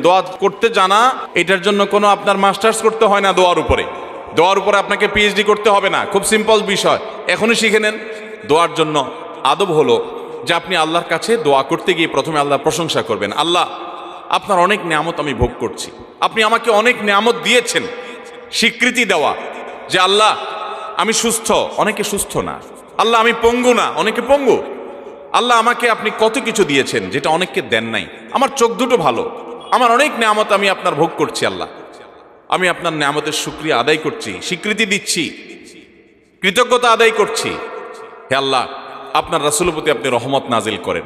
দোয়া করতে জানা এটার জন্য কোনো আপনার মাস্টার্স করতে হয় না। দোয়ার উপরে আপনাকে পিএইচডি করতে হবে না, খুব সিম্পল বিষয়, এখনই শিখে নেন। দোয়ার জন্য আদব হলো যে আপনি আল্লাহর কাছে দোয়া করতে গিয়ে প্রথমে আল্লাহর প্রশংসা করবেন। আল্লাহ, আপনার অনেক নিয়ামত আমি ভোগ করছি, আপনি আমাকে অনেক নিয়ামত দিয়েছেন। স্বীকৃতি দেওয়া যে আল্লাহ আমি সুস্থ, অনেকে সুস্থ না। আল্লাহ আমি পঙ্গু না, অনেকে পঙ্গু। আল্লাহ আমাকে আপনি কত কিছু দিয়েছেন যেটা অনেককে দেন নাই। আমার চোখ দুটো ভালো, আমার অনেক নিয়ামত আমি আপনার ভোগ করছি। আল্লাহ, আমি আপনার নিয়ামতের শুকরিয়া আদায় করছি, স্বীকৃতি দিচ্ছি, কৃতজ্ঞতা আদায় করছি। হে আল্লাহ, আপনার রাসূলের প্রতি আপনি রহমত নাজিল করেন।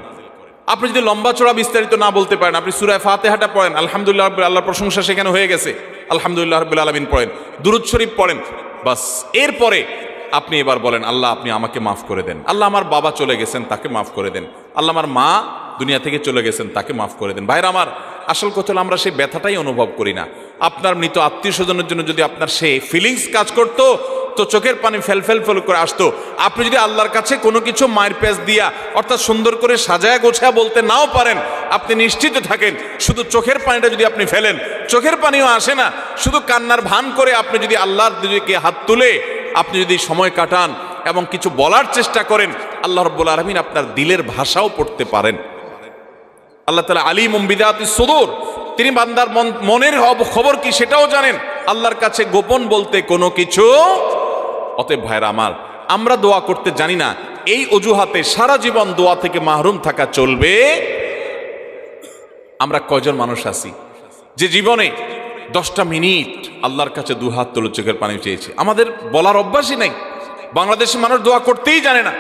আপনি যদি লম্বা চড়া বিস্তারিত না বলতে পারেন, আপনি সূরা ফাতিহাটা পড়েন, আলহামদুলিল্লাহ রাব্বিল আলামিন, আল্লাহর প্রশংসা সেখানে হয়ে গেছে, আলহামদুলিল্লাহ রাব্বিল আলামিন পড়েন, দুরূদ শরীফ পড়েন, বাস। এরপরে আপনি এবার বলেন আল্লাহ আপনি আমাকে মাফ করে দেন। আল্লাহ আমার বাবা চলে গেছেন, তাকে মাফ করে দেন। আল্লাহ আমার মা দুনিয়া থেকে চলে গেছেন, তাকে মাফ করে দেন। ভাইরা আমার, আসল কথা হলো আমরা সেই ব্যথাটাই অনুভব করি না। আপনার মৃত আত্মীয় স্বজনের জন্য যদি আপনার সেই ফিলিংস কাজ করতো তো চোখের পানি ফেল করে আসতো। আপনি যদি আল্লাহর কাছে কোনো কিছু মায়ের পেঁচ দিয়া অর্থাৎ সুন্দর করে সাজায়া গোছায়া বলতে নাও পারেন, আপনি নিশ্চিত থাকেন শুধু চোখের পানিটা যদি আপনি ফেলেন, চোখের পানিও আসে না, শুধু কান্নার ভান করে আপনি যদি আল্লাহর দিকে হাত তুলে আপনি যদি সময় কাটান এবং কিছু বলার চেষ্টা করেন, আল্লাহ রাব্বুল আলামিন আপনার দিলের ভাষাও পড়তে পারেন। আল্লাহ তাআলা আলিমুম বিযাতিস সুদূর, তিনি বান্দার মনের খবর কি সেটাও জানেন। আল্লাহর কাছে গোপন বলতে কোনো কিছু। অতএব ভাইরা আমার, আমরা দোয়া করতে জানি না, এই অজুহাতে সারা জীবন দোয়া থেকে মাহরুম থাকা চলবে? আমরা কয়জন মানুষ আছি যে জীবনে 10টা মিনিট আল্লাহর কাছে দুহাত তুলে চোখের পানি চেয়েছে? আমাদের বলার অভ্যাসই নাই। বাংলাদেশের মানুষ দোয়া করতেই জানে না।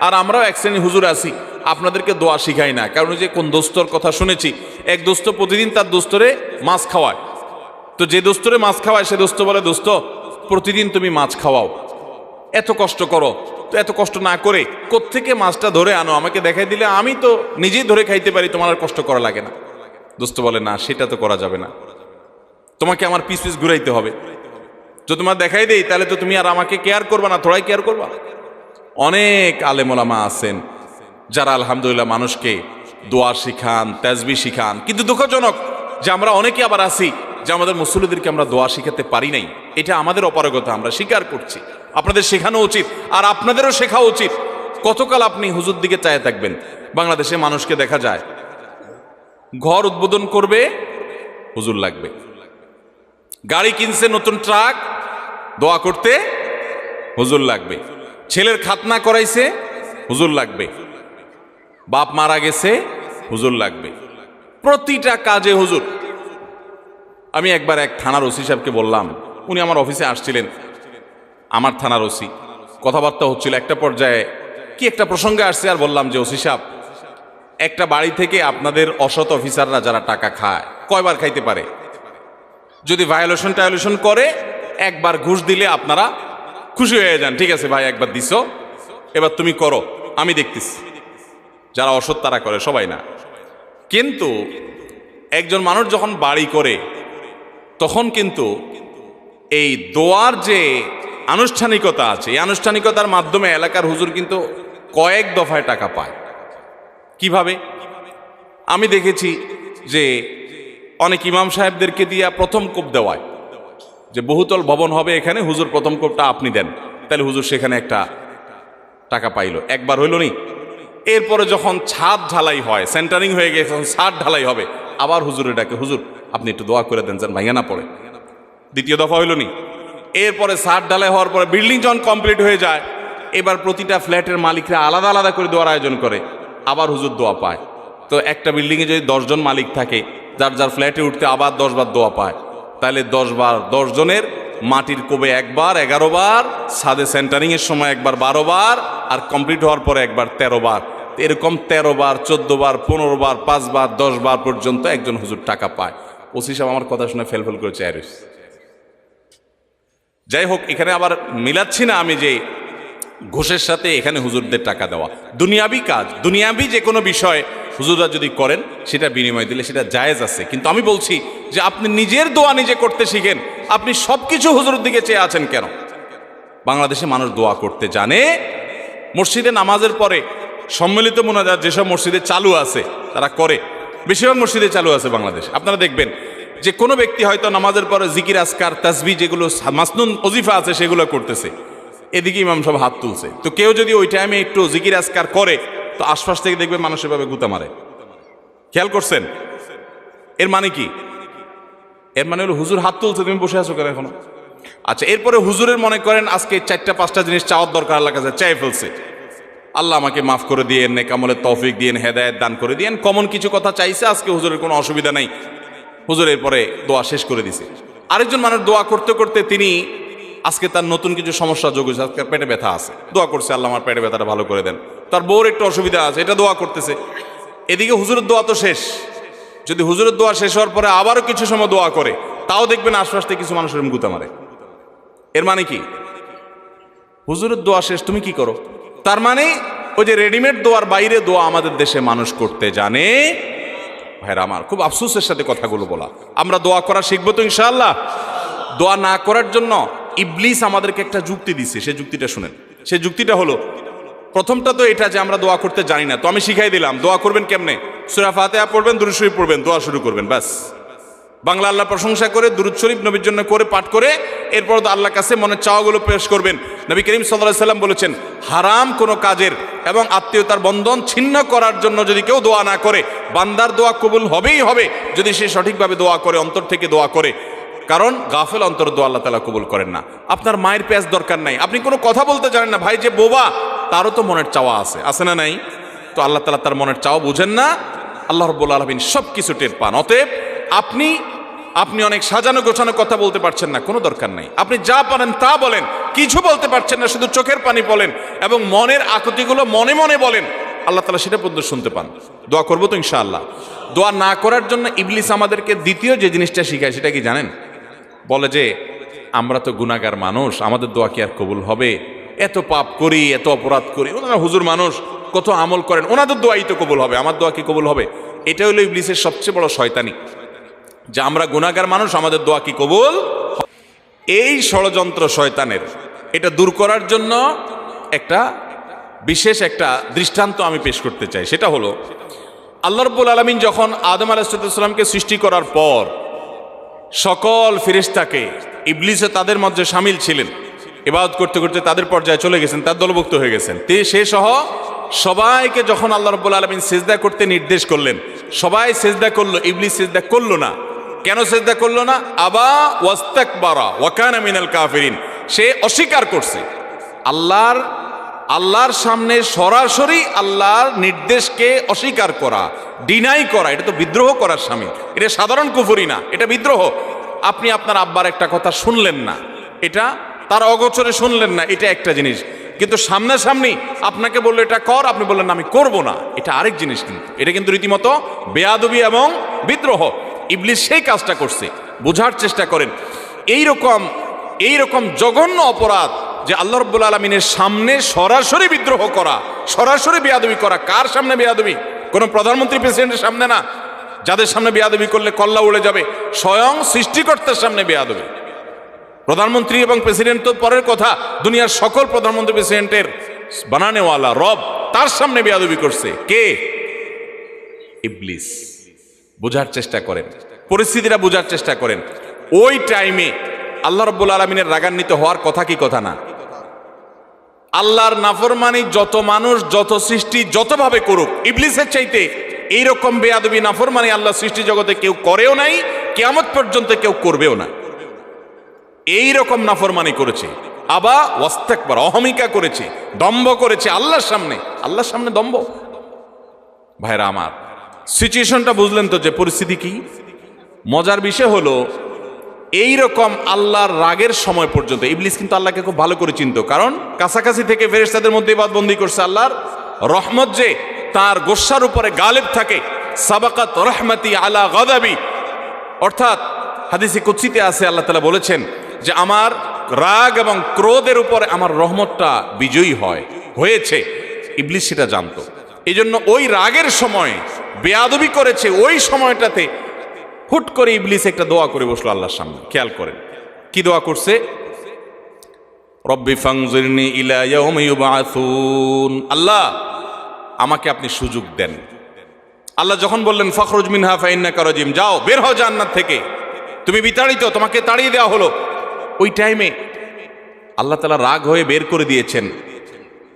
আর আমরাও এক শ্রেণী হুজুর আছি, আপনাদেরকে দোয়া শিখাই না। কারণ যে কোন দোস্তর কথা শুনেছি, এক দোস্ত প্রতিদিন তার দোস্তরে মাছ খাওয়ায়। তো যে দোস্তরে মাছ খাওয়ায় সে দোস্ত বলে, দোস্ত প্রতিদিন তুমি মাছ খাওয়াও, এত কষ্ট করো, তো এত কষ্ট না করে কোত্থেকে মাছটা ধরে আনো, আমাকে দেখাই দিলে আমি তো নিজেই ধরে খাইতে পারি, তোমার আর কষ্ট করা লাগে না। দোস্ত বলে, না সেটা তো করা যাবে না, তোমাকে আমার পিস পিস ঘুরাইতে হবে। যদি তোমার দেখাই দেই তাহলে তো তুমি আর আমাকে কেয়ার করবা না, থোড়াই কেয়ার করবা। অনেক আলেম ওলামা আছেন যারা আলহামদুলিল্লাহ মানুষকে দোয়া শিখান, তাসবিহ শিখান, কিন্তু দুঃখজনক যে আমরা অনেকে আবার আছি যে আমাদের মুসল্লিদেরকে আমরা দোয়া শিখাতে পারি নাই। এটা আমাদের অপারগতা, আমরা স্বীকার করছি। আপনাদের শেখানো উচিত, আর আপনাদেরও শেখা উচিত। কতকাল আপনি হুজুর দিকে চায় থাকবেন? বাংলাদেশে মানুষকে দেখা যায় ঘর উদ্বোধন করবে, হুজুর লাগবে। গাড়ি কিনছে নতুন ট্রাক, দোয়া করতে হুজুর লাগবে। ছেলের খাতনা করাইছে, হুজুর লাগবে। বাপ মারা গেছে, হুজুর লাগবে। প্রতিটা কাজে হুজুর। আমি একবার এক থানার ওসি সাহেবকে বললাম, উনি আমার অফিসে আসছিলেন, আমার থানার ওসি, কথাবার্তা হচ্ছিল। একটা পর্যায়ে কি একটা প্রসঙ্গে আসছে, আর বললাম যে ওসি সাহেব, একটা বাড়ি থেকে আপনাদের অসৎ অফিসাররা যারা টাকা খায় কয়বার খাইতে পারে? যদি ভায়োলেশন করে একবার ঘুষ দিলে আপনারা খুশি হয়ে যান, ঠিক আছে ভাই একবার দিছো, এবার তুমি করো, আমি দেখতেছি। যারা অসৎ তারা করে, সবাই না। কিন্তু একজন মানুষ যখন বাড়ি করে তখন কিন্তু এই দোয়ার যে আনুষ্ঠানিকতা আছে, এই আনুষ্ঠানিকতার মাধ্যমে এলাকার হুজুর কিন্তু কয়েক দফায় টাকা পায়। কিভাবে? আমি দেখেছি যে অনেক ইমাম সাহেবদেরকে দিয়া প্রথম কোপ দেওয়ায়, যে বহুতল ভবন হবে এখানে, হুজুর প্রথম কোপটা আপনি দেন, তাহলে হুজুর সেখানে একটা টাকা পাইল। একবার হইল নি? এরপরে যখন ছাদ ঢালাই হয়, সেন্টারিং হয়ে গেছে, যখন ছাদ ঢালাই হবে, আবার হুজুরে ডাকে, হুজুর আপনি একটু দোয়া করে দেন যেন ভাঙা না পড়ে। দ্বিতীয় দফা হইল নি? এরপরে ছাদ ঢালাই হওয়ার পরে বিল্ডিং যখন কমপ্লিট হয়ে যায়, এবার প্রতিটা ফ্ল্যাটের মালিকরা আলাদা আলাদা করে দোয়ার আয়োজন করে, আবার হুজুর দোয়া পায়। তো একটা বিল্ডিংয়ে যদি 10 জন মালিক থাকে, যার যার ফ্ল্যাটে উঠতে আবার 10 বার দোয়া পায়, তাহলে 10 বার 10 জনের মাটির কোবে একবার 11 বার, ছাদে সেন্টারিং এর সময় একবার 12 বার, আর কমপ্লিট হওয়ার পরে একবার 13 বার। এরকম 13 বার, 14 বার, 15 বার, 5 বার, 10 বার পর্যন্ত একজন হুজুর টাকা পায়। ওসি সাহেব আমার কথা শুনে ফেল করে চেয়ে রয়েছে। যাই হোক, এখানে আবার মিলাচ্ছি না আমি যে ঘুষের সাথে এখানে হুজুরদের টাকা দেওয়া। দুনিয়াবি কাজ, দুনিয়াবি যে কোনো বিষয় হুজুররা যদি করেন সেটা বিনিময় দিলে সেটা জায়েজ আছে। কিন্তু আমি বলছি যে আপনি নিজের দোয়া নিজে করতে শিখেন। আপনি সব কিছু হুজুরের দিকে চেয়ে আছেন কেন? বাংলাদেশে মানুষ দোয়া করতে জানে। মসজিদে নামাজের পরে সম্মিলিত মোনাজাত যেসব মসজিদে চালু আছে তারা করে, বেশিরভাগ মসজিদে চালু আছে বাংলাদেশ। আপনারা দেখবেন যে কোনো ব্যক্তি হয়তো নামাজের পরে জিকির আসকার তাসবিহ যেগুলো মাসনুন ওজিফা আছে সেগুলো করতেছে, এদিকে ইমাম সব হাত তুলছে। তো কেউ যদি ওই টাইমে একটু জিকির আসকার করে তো আশপাশ থেকে দেখবে মানুষ এভাবে গুতা মারে। খেয়াল করছেন? এর মানে কি? এর মানে হলো হুজুর হাত তুলছে, তুমি বসে আছো কেন এখনো? আচ্ছা, এরপরে হুজুরের মনে করেন আজকে 4-5টা জিনিস চাওয়ার দরকার, আল্লাহ কাছে চাই ফেলছে, আল্লাহ আমাকে মাফ করে দিয়েন, নেক আমলের তৌফিক দিয়েন, হেদায়েত দান করে দিয়েন, কমন কিছু কথা চাইছে। আজকে হুজুরের কোনো অসুবিধা নাই, হুজুর এরপরে দোয়া শেষ করে দিছে। আরেকজন মানুষ দোয়া করতে করতে তিনি আজকে তার নতুন কিছু সমস্যা যোগ হয়েছে, আজকে পেটে ব্যথা আছে, দোয়া করছে আল্লাহ আমার পেটে ব্যথাটা ভালো করে দেন। তার বউর একটু অসুবিধা আছে, এটা দোয়া করতেছে। এদিকে হুজুরের দোয়া তো শেষ। যদি হুজুরের দোয়া শেষ হওয়ার পরে আবারও কিছু সময় দোয়া করে, তাও দেখবেন আশপাশ থেকে কিছু মানুষের গুতা মারে। এর মানে কি? হুজুরের দোয়া শেষ, তুমি কি করো? তার মানে ওই যে রেডিমেড দোয়ার বাইরে দোয়া আমাদের দেশে মানুষ করতে জানে। ভাইরা আমার, খুব আফসোসের সাথে কথাগুলো বলা। আমরা দোয়া করা শিখবো তো ইনশাআল্লাহ। দোয়া না করার জন্য ইবলিস আমাদেরকে একটা যুক্তি দিচ্ছে, সেই যুক্তিটা শুনেন। সেই যুক্তিটা হলো, প্রথমটা তো এটা যে আমরা দোয়া করতে জানি না, তো আমি শিখাই দিলাম দোয়া করবেন কেমনে। সূরা ফাতিহা পড়বেন, দুরূদ শরীফ পড়বেন, দোয়া শুরু করবেন, ব্যাস। বাংলা আল্লাহ প্রশংসা করে দুরূদ শরীফ নবীর জন্য করে পাঠ করে এরপর তো আল্লাহর কাছে মনের চাওয়াগুলো পেশ করবেন। নবী করিম সাল্লাল্লাহু আলাইহি সাল্লাম বলেছেন, হারাম কোনো কাজের এবং আত্মীয়তার বন্ধন ছিন্ন করার জন্য যদি কেউ দোয়া না করে, বান্দার দোয়া কবুল হবেই হবে যদি সে সঠিকভাবে দোয়া করে, অন্তর থেকে দোয়া করে। কারণ গাফেল অন্তর দোয়া আল্লাহ তাআলা কবুল করেন না। আপনার মায়ের পেঁয়াজ দরকার নাই, আপনি কোনো কথা বলতে জানেন না, ভাই যে বোবা, তারও তো মনের চাওয়া আছে, আছে না নাই? তো আল্লাহ তাআলা তার মনের চাওয়া বুঝেন না? আল্লাহ রাব্বুল আলামিন সব কিছু টের পান। অতএব আপনি অনেক সাজানো গোছানো কথা বলতে পারছেন না, কোনো দরকার নাই। আপনি যা পারেন তা বলেন, কিছু বলতে পারছেন না, শুধু চোখের পানি বলেন এবং মনের আকুতিগুলো মনে মনে বলেন, আল্লাহ তাআলা সেটা পর্যন্ত শুনতে পান। দোয়া করবো তো ইনশাআল্লাহ। দোয়া না করার জন্য ইবলিস আমাদেরকে দ্বিতীয় যে জিনিসটা শিখায় সেটা কি জানেন? বলে যে আমরা তো গুনাহগার মানুষ, আমাদের দোয়া কি আর কবুল হবে? এত পাপ করি, এত অপরাধ করি, ওনারা হুজুর মানুষ, কত আমল করেন, ওনাদের দোয়াই তো কবুল হবে, আমার দোয়া কি কবুল হবে? এটা হলো ইবলিসের সবচেয়ে বড় শয়তানি, যে আমরা গুনাহগার মানুষ, আমাদের দোয়া কি কবুল? এই ষড়যন্ত্র শয়তানের, এটা দূর করার জন্য একটা বিশেষ একটা দৃষ্টান্ত আমি পেশ করতে চাই। সেটা হলো, আল্লাহ রাব্বুল আলামিন যখন আদম আলাইহিস সালামকে সৃষ্টি করার পর সকল ফেরেশতাকে, ইবলিসে তাদের মধ্যে শামিল ছিলেন, ইবাদত করতে করতে তাদের পর্যায়ে চলে গেছেন, তার দলভুক্ত হয়ে গেছেন। সে সহ সবাইকে যখন আল্লাহ রাব্বুল আলামিন সিজদা করতে নির্দেশ করলেন, সবাই সিজদা করলো, ইবলিস সিজদা করলো না। কেন সিজদা করলো না? আবা ওয়াস্তাকবারা ওয়া কানা মিনাল কাফিরিন। সে অস্বীকার করছে। আল্লাহর সামনে সরাসরি আল্লাহর নির্দেশকে অস্বীকার করা, ডিনাই করা, এটা তো বিদ্রোহ করার শামিল। এটা সাধারণ কুফরি না, এটা বিদ্রোহ। আপনি আপনার আব্বার একটা কথা শুনলেন না, এটা তার অগোচরে শুনলেন না, এটা একটা জিনিস। কিন্তু সামনাসামনি আপনাকে বললো এটা কর, আপনি বললেন না আমি করব না, এটা আরেক জিনিস। কিন্তু এটা কিন্তু রীতিমতো বেয়াদবি এবং বিদ্রোহ। ইবলিস সেই কাজটা করছে। বোঝার চেষ্টা করেন, এইরকম জঘন্য অপরাধ যে আল্লাহ রাব্বুল আলামিনের সামনে সরাসরি বিদ্রোহ করা, সরাসরি বেয়াদবি করা। কার সামনে বেয়াদবি? কোনো প্রধানমন্ত্রী প্রেসিডেন্টের সামনে না, যাদের সামনে বেয়াদবি করলে কল্লা উড়ে যাবে। স্বয়ং সৃষ্টিকর্তার সামনে বেয়াদবি। প্রধানমন্ত্রী এবং প্রেসিডেন্ট তো পরের কথা, দুনিয়ার সকল প্রধানমন্ত্রী প্রেসিডেন্টের বানানেওয়ালা রব, তার সামনে বেয়াদবি করছে কে? ইবলিস। বোঝার চেষ্টা করেন, পরিস্থিতিটা বোঝার চেষ্টা করেন। ওই টাইমে আল্লাহ রাব্বুল আলামিনের রাগান্বিত হওয়ার কথা কি কথা না? আল্লাহর নাফরমানি যত মানুষ, যত সৃষ্টি যতভাবে করুক, ইবলিসের চাইতে এইরকম বেয়াদবি নাফরমানি আল্লাহ সৃষ্টি জগতে কেউ করেও নাই, কিয়ামত পর্যন্ত কেউ করবেও না। এইরকম নাফরমানি করেছে, আবা ওয়াস্তাকবার, অহমিকা করেছে, দম্ভ করেছে আল্লাহর সামনে দম্ভ। ভাইরা আমার, সিচুয়েশনটা বুঝলেন তো যে পরিস্থিতি কি? মজার বিষয় হলো, এইরকম আল্লাহর রাগের সময় পর্যন্ত ইবলিস কিন্তু আল্লাহকে খুব ভালো করে চিনত। কারণ কাছাকাছি থেকে ফেরেশতাদের মধ্যে ইবাদতবন্দি করছে। আল্লাহর রহমত যে তার গোস্সার উপরে গালিব থাকে, সাবাকাত রহমতি আলা গাদাবি, অর্থাৎ হাদিসে কুদসিতে আছে, আল্লাহ তাআলা বলেছেন যে আমার রাগ এবং ক্রোধের উপরে আমার রহমতটা বিজয়ী হয়েছে। ইবলিস সেটা জানতো। এই জন্য ওই রাগের সময় বেয়াদবি করেছে। ওই সময়টাতে হুট করে ইবলিস একটা দোয়া করে বসলো আল্লাহর সামনে। খেয়াল করেন কি দোয়া করছে? রব্বি ফাংজিরনি ইলা ইয়াউমি ইউবআসুন। আল্লাহ, আমাকে আপনি সুযোগ দেন, আল্লাহ যখন বললেন ফখরুজ মিনহা ফাইন্নাকা রাজিম, যাও বের হও জান্নাত থেকে, তুমি বিতাড়িত, তোমাকে তাড়িয়ে দেওয়া হলো। ওই টাইমে আল্লাহ তাআলা রাগ হয়ে বের করে দিয়েছেন।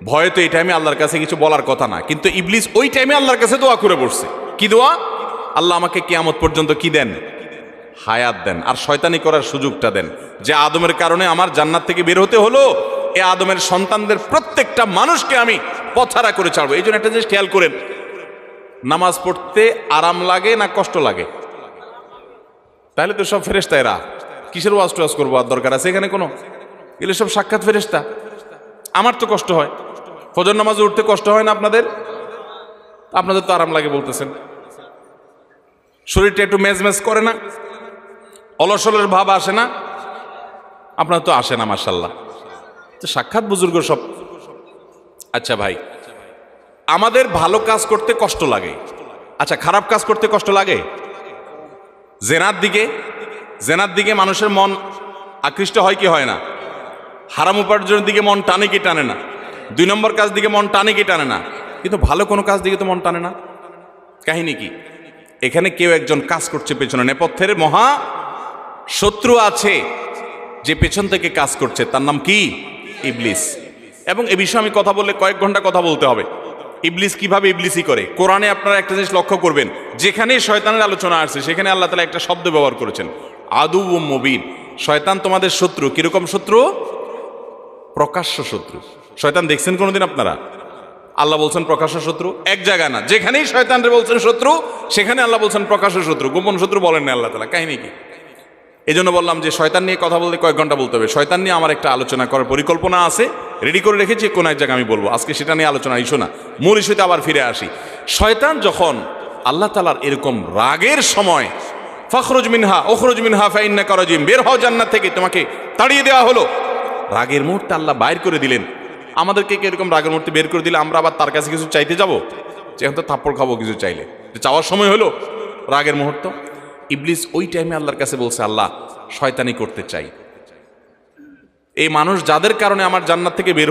ভয়ে তো এই টাইমে আল্লাহর কাছে কিছু বলার কথা না, কিন্তু ইবলিস ওই টাইমে আল্লাহর কাছে দোয়া করে বসছে। কি দোয়া? আল্লাহ আমাকে কিয়ামত পর্যন্ত কি দেন? হায়াত দেন, আর শয়তানি করার সুযোগটা দেন। যে আদমের কারণে আমার জান্নাত থেকে বের হতে হলো, এ আদমের সন্তানদের প্রত্যেকটা মানুষকে আমি পথহারা করে ছাড়বো। এই জন্য একটা জিনিস খেয়াল করেন, নামাজ পড়তে আরাম লাগে না কষ্ট লাগে? তাহলে তো সব ফেরেশতা, এরা কিসের ওয়াজ টোয়াজ করবো, আর দরকার আছে এখানে কোনো? এগুলো সব সাক্ষাৎ ফেরেশতা। আমার তো কষ্ট হয়, ফজর নামাজে উঠতে কষ্ট হয় না আপনাদের? আপনাদের তো আরাম লাগে বলতেছেন। শরীরটা একটু মেজমেজ করে না? অলসলের ভাব আসে না? আপনার তো আসে না মাশাআল্লাহ। তো সাক্ষাৎ বুজুর্গ সব। আচ্ছা ভাই, আমাদের ভালো কাজ করতে কষ্ট লাগে, আচ্ছা খারাপ কাজ করতে কষ্ট লাগে? জেনার দিকে মানুষের মন আকৃষ্ট হয় কি হয় না? হারাম উপার্জনের দিকে মন টানে কি টানে না? 2 নম্বর কাজ দিকে মন টানে কি টানে না? কিন্তু ভালো কোনো কাজ দিকে তো মন টানে না। কাহিনী কি? এখানে কেউ একজন কাজ করছে, পেছনে নেপথ্যের মহা শত্রু আছে যে পেছন থেকে কাজ করছে, তার নাম কি? ইবলিস। এবং এ বিষয়ে আমি কথা বললে কয়েক ঘন্টা কথা বলতে হবে। ইবলিস কিভাবে ইবলিসই করে, কোরআনে আপনারা একটা জিনিস লক্ষ্য করবেন, যেখানে শয়তানের আলোচনা আসছে সেখানে আল্লাহ তাআলা একটা শব্দ ব্যবহার করেছেন, আদুউম মুবিন। শয়তান তোমাদের শত্রু। কিরকম শত্রু? প্রকাশ্য শত্রু। শয়তান দেখছেন কোনোদিন আপনারা? আল্লাহ বলছেন প্রকাশ্য শত্রু, এক জায়গা না, যেখানেই শয়তানরে বলছেন শত্রু সেখানে আল্লাহ বলছেন প্রকাশ্য শত্রু। গোপন শত্রু বলেন না আল্লাহ তাআলা। কাহিনী কি? এই জন্য বললাম যে শয়তান নিয়ে কথা বলতে কয়েক ঘন্টা বলতে হবে। শয়তান নিয়ে আমার একটা আলোচনা করার পরিকল্পনা আছে, রেডি করে রেখেছি, কোন এক জায়গায় আমি বলবো। আজকে সেটা নিয়ে আলোচনা ইস্যু না, মূল ইস্যুতে আবার ফিরে আসি। শয়তান যখন আল্লাহ তাআলার এরকম রাগের সময়, ফখরুজ মিনহা উখরুজ মিনহা ফাইন্নাকা রাজিম, বের হও জান্নাত থেকে, তোমাকে তাড়িয়ে দেওয়া হলো, রাগের মুহূর্তে আল্লাহ বাইর করে দিলেন। আমাদেরকে কি এরকম রাগের মুহূর্তে বের করে দিলে আমরা আবার তার কাছে কিছু চাইতে যাবো? যেখান তো থাপ্পড় খাবো কিছু চাইলে, চাওয়ার সময় হলো রাগের মুহূর্ত। ইবলিস ওই টাইমে আল্লাহর কাছে বলছে, আল্লাহ শয়তানি করতে চাই। এই মানুষ যাদের কারণে আমার জান্নাত থেকে বের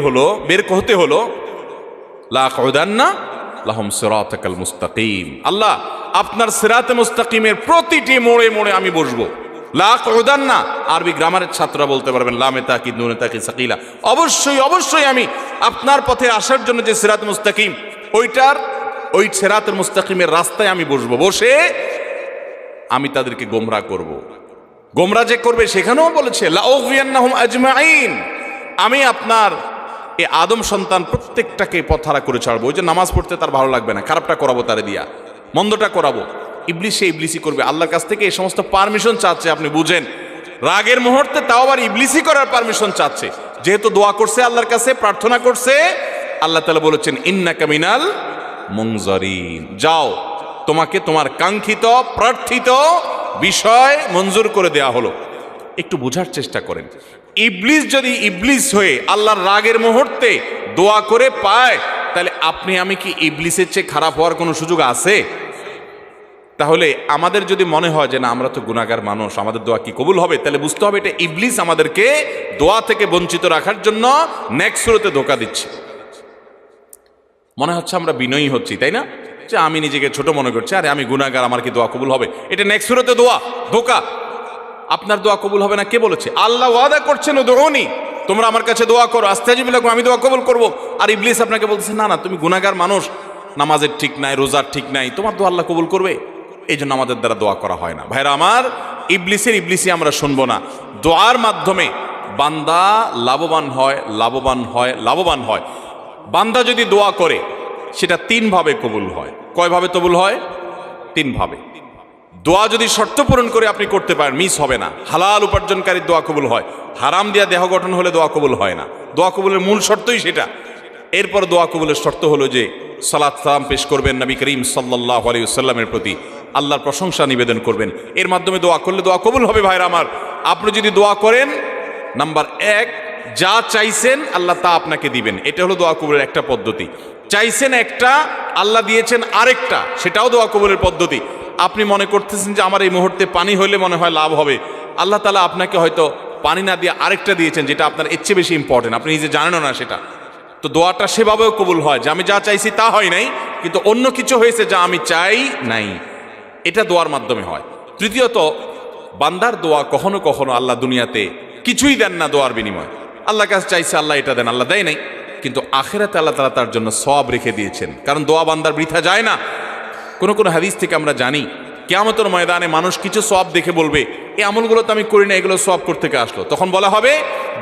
হতে হলো, লা আকউদান্না লাহুম সিরাতাকাল মুস্তাকিম, আল্লাহ আপনার সিরাতে মুস্তাকিমের প্রতিটি মোড়ে মোড়ে আমি বসবো। লা আকউদান্না, আরবি গ্রামারের ছাত্ররা বলতে পারবেন, লামে তাকিদ নুনে তাকিদ সাকিলা, অবশ্যই আমি আপনার পথে আসার জন্য যে সিরাত মুস্তাকিম, ওই সিরাতুল মুস্তাকিমের রাস্তায় আমি বসবো। বসে আমি তাদেরকে গোমরাহ করব। গোমরাহ যে করবে সেখানেও বলেছে লা উগওয়িয়ান্নাহুম আজমাইন, আমি আপনার এই আদম সন্তান প্রত্যেকটাকে পথহারা করে ছাড়বো। ওই যে নামাজ পড়তে তার ভালো লাগবে না, খারাপটা করাবো তারে দিয়া, মন্দটা করাবো। ইবলিস সে ইবলিসই করবে। আল্লাহর কাছ থেকে এই সমস্ত পারমিশন চাচ্ছে, আপনি বুঝেন, রাগের মুহূর্তে তাও আবার ইবলিসই করার পারমিশন চাচ্ছে। যেহেতু দোয়া করছে আল্লাহর কাছে, প্রার্থনা করছে, আল্লাহ তাআলা বলেছেন ইন্নাকা মিনাল মুনজারিন, যাও তোমাকে তোমার কাঙ্ক্ষিত প্রার্থিত বিষয় মঞ্জুর করে দেয়া হলো। একটু বোঝার চেষ্টা করেন, ইবলিস যদি ইবলিস হয়ে আল্লাহর রাগের মুহূর্তে দোয়া করে পায়, তাহলে আপনি আমি কি ইবলিসের চেয়ে খারাপ হওয়ার কোনো সুযোগ আছে? তাহলে আমাদের যদি মনে হয় যে না আমরা তো গুনাহগার মানুষ, আমাদের দোয়া কি কবুল হবে, তাহলে বুঝতে হবে এটা ইবলিস আমাদেরকে দোয়া থেকে বঞ্চিত রাখার জন্য নেক্সট সুরতে ধোঁকা দিচ্ছে। মনে হচ্ছে আমরা বিনয়ী হচ্ছি, তাই না? যে আমি নিজেকে ছোট মনে করছি, আরে আমি গুনাহগার, আমার কি দোয়া কবুল হবে? এটা নেক্সট সুরতে ধোঁকা। আপনার দোয়া কবুল হবে না কে বলেছে? আল্লাহ ওয়াদা করছেন উদউনি, তোমরা আমার কাছে দোয়া করো, আস্তাজিব লাকুম, আমি দোয়া কবুল করব। আর ইবলিস আপনাকে বলতেছে না না, তুমি গুনাহগার মানুষ, নামাজের ঠিক নাই, রোজার ঠিক নাই, তোমার দোয়া আল্লাহ কবুল করবে? এই জন্য আমাদের দ্বারা দোয়া করা হয় না। ভাইরা আমার, ইবলিসই আমরা শুনবো না। দোয়ার মাধ্যমে বান্দা লাভবান হয়। বান্দা যদি দোয়া করে সেটা 3 ভাবে কবুল হয়। কয় ভাবে কবুল হয়? 3 ভাবে। দোয়া যদি শর্ত পূরণ করে আপনি করতে পারেন, মিস হবে না। হালাল উপার্জনকারীর দোয়া কবুল হয়, হারাম দিয়া দেহ গঠন হলে দোয়া কবুল হয় না। দোয়া কবুলের মূল শর্তই সেটা। এরপর দোয়া কবুলের শর্ত হলো যে সালাত সালাম পেশ করবেন নবী করিম সাল্লাল্লাহু আলাইহি ওয়াসাল্লামের প্রতি, আল্লাহর প্রশংসা নিবেদন করবেন। এর মাধ্যমে দোয়া করলে দোয়া কবুল হবে। ভাইরা আমার, আপনি যদি দোয়া করেন, নাম্বার 1, যা চাইছেন আল্লাহ তা আপনাকে দিবেন। এটা হলো দোয়া কবুলের একটা পদ্ধতি। চাইছেন একটা, আল্লাহ দিয়েছেন আরেকটা, সেটাও দোয়া কবুলের পদ্ধতি। আপনি মনে করতেছেন যে আমার এই মুহূর্তে পানি হইলে মনে হয় লাভ হবে, আল্লাহ তাআলা আপনাকে হয়তো পানি না দিয়ে আরেকটা দিয়েছেন যেটা আপনার এর চেয়ে বেশি ইম্পর্টেন্ট, আপনি নিজে জানেনও না সেটা। তো দোয়াটা সেভাবেও কবুল হয় যে আমি যা চাইছি তা হয় নাই, কিন্তু অন্য কিছু হয়েছে যা আমি চাই নাই, এটা দোয়ার মাধ্যমে হয়। তৃতীয়ত, বান্দার দোয়া কখনো কখনো আল্লাহ দুনিয়াতে কিছুই দেন না দোয়ার বিনিময়। আল্লাহর কাছে চাইছে আল্লাহ এটা দেন, আল্লাহ দেয় নাই, কিন্তু আখিরাতে আল্লাহ তাআলা তার জন্য সওয়াব রেখে দিয়েছেন, কারণ দোয়া বান্দার বৃথা যায় না। কোন কোন হাদিস থেকে আমরা জানি কিয়ামতের ময়দানে মানুষ কিছু সওয়াব দেখে বলবে এই আমলগুলো তো আমি করি না, এগুলো সওয়াব কোথা থেকে আসলো? তখন বলা হবে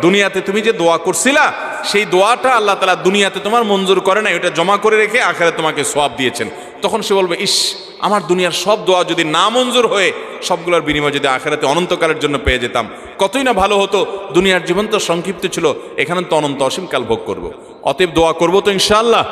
দুনিয়াতে তুমি যে দোয়া করছিলা সেই দোয়াটা আল্লাহ তাআলা দুনিয়াতে তোমার মঞ্জুর করে না, এটা জমা করে রেখে আখিরাতে তোমাকে সওয়াব দিয়েছেন। তখন সে বলবে ইস, আমার দুনিয়ার সব দোয়া যদি না মঞ্জুর হয়ে সবগুলোর বিনিময় যদি আখিরাতে অনন্তকালের জন্য পেয়ে যেতাম, কতই না ভালো হতো। দুনিয়ার জীবন তো সংক্ষিপ্ত ছিল, এখানে তো অনন্ত অসীমকাল ভোগ করব। অতএব দোয়া করব তো ইনশাআল্লাহ।